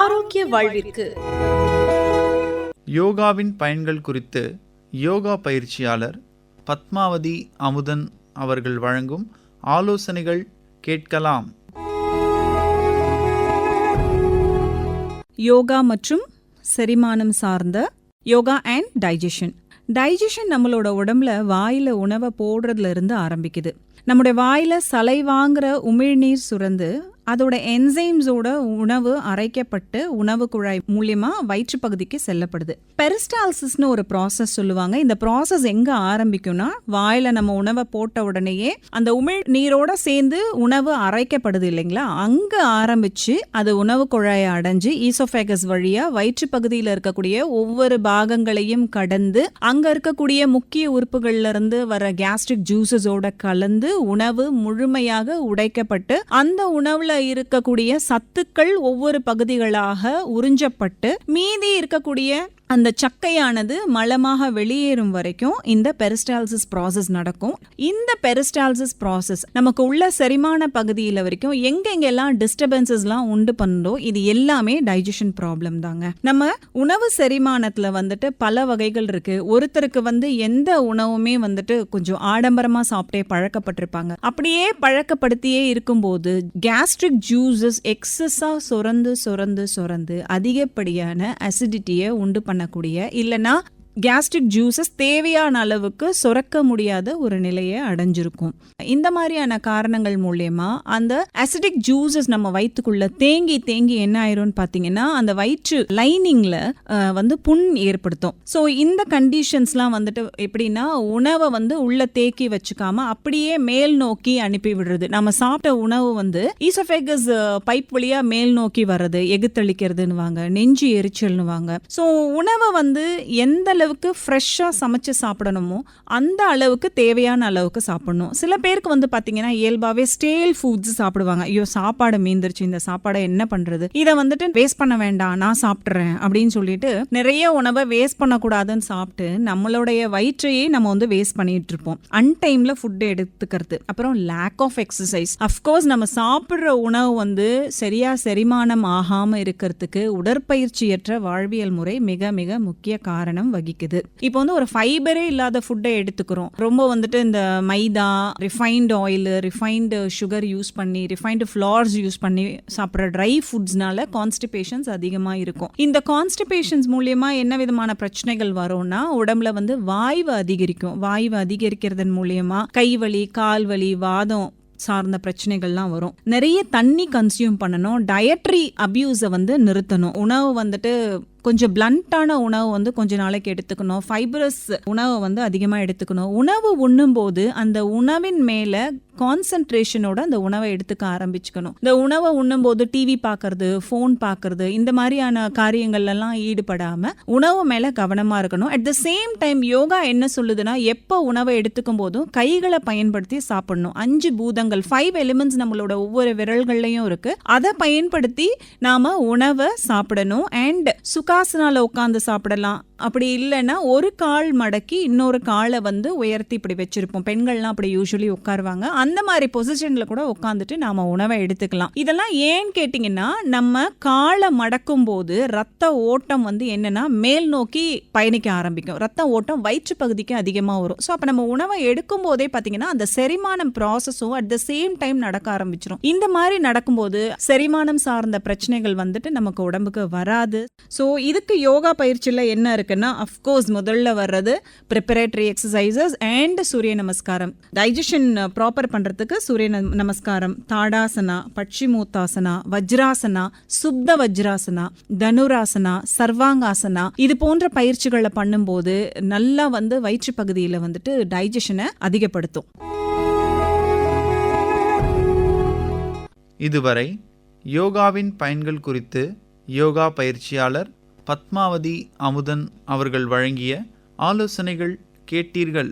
ஆரோக்கிய வாழ்விற்கு யோகாவின் பயன்கள் குறித்து யோகா பயிற்சியாளர் பத்மாவதி அமுதன் அவர்கள் வழங்கும் ஆலோசனைகள் கேட்கலாம். யோகா மற்றும் செரிமானம் சார்ந்த யோகா அண்ட் டைஜஷன் நம்மளோட உடம்புல வாயில உணவை போடுறதுல இருந்து ஆரம்பிக்குது. நம்முடைய வாயில சலைவாங்கிற உமிழ்நீர் சுரந்து அதோட என்சைம்ஸோட உணவு அரைக்கப்பட்டு உணவு குழாய் மூலியமா வயிற்று பகுதிக்கு செல்லப்படுது. பெரிஸ்டால்சிஸ்னு ஒரு ப்ராசஸ் சொல்லுவாங்க. இந்த ப்ராசஸ் எங்க ஆரம்பிக்கும்னா, வாயில நம்ம உணவை போட்ட உடனேயே அந்த உமிழ் நீரோட சேர்ந்து உணவு அரைக்கப்படுது இல்லைங்களா, அங்க ஆரம்பிச்சு அது உணவு குழாயை அடைஞ்சு ஈசோஃபேகஸ் வழியா வயிற்று பகுதியில் இருக்கக்கூடிய ஒவ்வொரு பாகங்களையும் கடந்து அங்க இருக்கக்கூடிய முக்கிய உறுப்புகள்ல இருந்து வர கேஸ்ட்ரிக் ஜூசஸோட கலந்து உணவு முழுமையாக உடைக்கப்பட்டு அந்த உணவுல இருக்கக்கூடிய சத்துக்கள் ஒவ்வொரு பகுதிகளாக உறிஞ்சப்பட்டு மீதி இருக்கக்கூடிய அந்த சக்கையானது மலமாக வெளியேறும் வரைக்கும் இந்த பெரிஸ்டால்சிஸ் ப்ராசஸ் நடக்கும். இந்த பெரிஸ்டால்சிஸ் ப்ராசஸ் நமக்கு உள்ள செரிமான பகுதியில் வரைக்கும் எங்கெங்கெல்லாம் டிஸ்டர்பன்சஸ்லாம் உண்டு பண்ணோ இது எல்லாமே டைஜஷன் ப்ராப்ளம் தாங்க. நம்ம உணவு செரிமானத்துல வந்துட்டு பல வகைகள் இருக்கு. ஒருத்தருக்கு எந்த உணவுமே கொஞ்சம் ஆடம்பரமா சாப்பிட்டே பழக்கப்பட்டிருப்பாங்க. அப்படியே பழக்கப்படுத்தியே இருக்கும்போது கேஸ்ட்ரிக் ஜூசஸ் எக்ஸஸா சுரந்து அதிகப்படியான அசிடிட்டியை உண்டு பண்ணக்கூடிய இல்லனா கேஸ்ட்ரிக் ஜூசஸ் தேவையான அளவுக்கு சுரக்க முடியாத ஒரு நிலையை அடைஞ்சிருக்கும். இந்த மாதிரியான காரணங்கள் மூலமா அந்த அசிடிக் ஜூசஸ் நம்ம வயிற்றுக்குள்ள தேங்கி என்ன ஆயிரும்னு பாத்தீங்கன்னா அந்த வயிற்று லைனிங்ல புண் ஏற்படுத்தும். ஸோ இந்த கண்டிஷன்ஸ்லாம் எப்படின்னா உணவை உள்ள தேக்கி வச்சுக்காம அப்படியே மேல் நோக்கி அனுப்பி விடுறது. நம்ம சாப்பிட்ட உணவு ஈசோஃபேகஸ் பைப் வழியா மேல் நோக்கி வர்றது, எகுத்தளிக்கிறதுன்னு நெஞ்சு எரிச்சல்னுவாங்க. ஸோ உணவை எந்த அளவுக்கு ஃப்ரெஷ்ஷா சமைச்சு சாப்பிடணுமோ அந்த அளவுக்கு தேவையான அளவுக்கு சாப்பிடணும். சில பேருக்கு பாத்தீங்கன்னா இயல்பாவே ஸ்டேல் ஃபுட்ஸ் சாப்பிடுவாங்க. ஐயோ சாப்பாடு மீந்துருச்சு, இந்த சாப்பாடை என்ன பண்றது, இதை வேஸ்ட் பண்ண வேண்டாம், நான் சாப்பிட்றேன் அப்படின்னு சொல்லிட்டு நிறைய உணவை வேஸ்ட் பண்ணக்கூடாதுன்னு சாப்பிட்டு நம்மளுடைய வயிற்றையே நம்ம வேஸ்ட் பண்ணிட்டு இருப்போம். அன்டைம்ல ஃபுட் எடுத்துக்கிறது, அப்புறம் லேக் ஆஃப் எக்ஸசைஸ். அஃப்கோர்ஸ் நம்ம சாப்பிடுற உணவு சரியா செரிமானம் ஆகாம இருக்கிறதுக்கு உடற்பயிற்சியற்ற வாழ்வியல் முறை மிக மிக முக்கிய காரணம் வகிக்குது. இப்போ ஒரு ஃபைபரே இல்லாத ஃபுட்டை எடுத்துக்கிறோம். ரொம்ப இந்த maida, refined oil, refined sugar use பண்ணி, ரிஃபைன்டு ஃப்ளார்ஸ் யூஸ் பண்ணி சாப்பிட்ற ட்ரை ஃபுட்ஸ்னால கான்ஸ்டிபேஷன்ஸ் அதிகமா இருக்கும். இந்த கான்ஸ்டிபேஷன்ஸ் மூலியமா என்ன விதமான பிரச்சனைகள் வரும்னா, உடம்புல வாய்வு அதிகரிக்கும். வாய்வு அதிகரிக்கிறதன் மூலியமா கைவலி, கால்வலி, வாதம் சார்ந்த பிரச்சனைகள்லாம் வரும். நிறைய தண்ணி கன்சியூம் பண்ணணும். டயட்ரி அபியூஸை நிறுத்தணும். உணவு கொஞ்சம் பிளண்டான உணவு கொஞ்ச நாளைக்கு எடுத்துக்கணும். ஃபைபரஸ் உணவை அதிகமாக எடுத்துக்கணும். உணவு உண்ணும் போது அந்த உணவின் மேல கான்சென்ட்ரேஷனோட அந்த உணவை எடுத்துக்க ஆரம்பிச்சுக்கணும். இந்த உணவை உண்ணும் போது டிவி பார்க்கறது, ஃபோன் பார்க்கறது, இந்த மாதிரியான காரியங்கள்லாம் ஈடுபடாம உணவு மேல கவனமா இருக்கணும். At the same time yoga என்ன சொல்லுதுன்னா, எப்போ உணவை எடுத்துக்கும் போதும் கைகளை பயன்படுத்தி சாப்பிடணும். 5 பூதங்கள், 5 எலிமெண்ட்ஸ் நம்மளோட ஒவ்வொரு விரல்கள்லயும் இருக்கு. அதை பயன்படுத்தி நாம உணவை சாப்பிடணும். அண்ட் சுகாசனால உட்காந்து சாப்பிடலாம். அப்படி இல்லைன்னா ஒரு கால் மடக்கி இன்னொரு காலை உயர்த்தி இப்படி வச்சிருப்போம். பெண்கள்லாம் அப்படி யூஸ்வலி உட்காருவாங்க. அந்த மாதிரி பொசிஷன்ல கூட உட்காந்துட்டு நாம உணவை எடுத்துக்கலாம். இதெல்லாம் ஏன்னு கேட்டீங்கன்னா, நம்ம காலை மடக்கும் போது ரத்த ஓட்டம் என்னன்னா மேல் நோக்கி பயணிக்க ஆரம்பிக்கும். ரத்த ஓட்டம் வயிற்று பகுதிக்கு அதிகமா வரும். ஸோ அப்ப நம்ம உணவை எடுக்கும் போதே பாத்தீங்கன்னா அந்த செரிமானம் ப்ராசஸும் அட் த சேம் டைம் நடக்க ஆரம்பிச்சிடும். இந்த மாதிரி நடக்கும்போது செரிமானம் சார்ந்த பிரச்சனைகள் நமக்கு உடம்புக்கு வராது. ஸோ இதுக்கு யோகா பயிற்சியில என்ன இருக்குன்னா, அஃப்கோர்ஸ் முதல்ல வர்றது ப்ரிப்பரேட்டரி எக்ஸசைசஸ் அண்ட் சூரிய நமஸ்காரம். டைஜஷன் ப்ராப்பர் பண்றதுக்கு சூரிய நமஸ்காரம், தாடாசனா, பட்சிமூத்தாசனா, வஜ்ராசனா, சுப்த வஜ்ராசனா, தனுராசனா, சர்வாங்காசனா, இது போன்ற பயிற்சிகளை பண்ணும்போது நல்லா வயிற்று பகுதியில் டைஜஷனை அதிகப்படுத்தும். இதுவரை யோகாவின் பயன்கள் குறித்து யோகா பயிற்சியாளர் பத்மாவதி அமுதன் அவர்கள் வழங்கிய ஆலோசனைகள் கேட்டீர்கள்.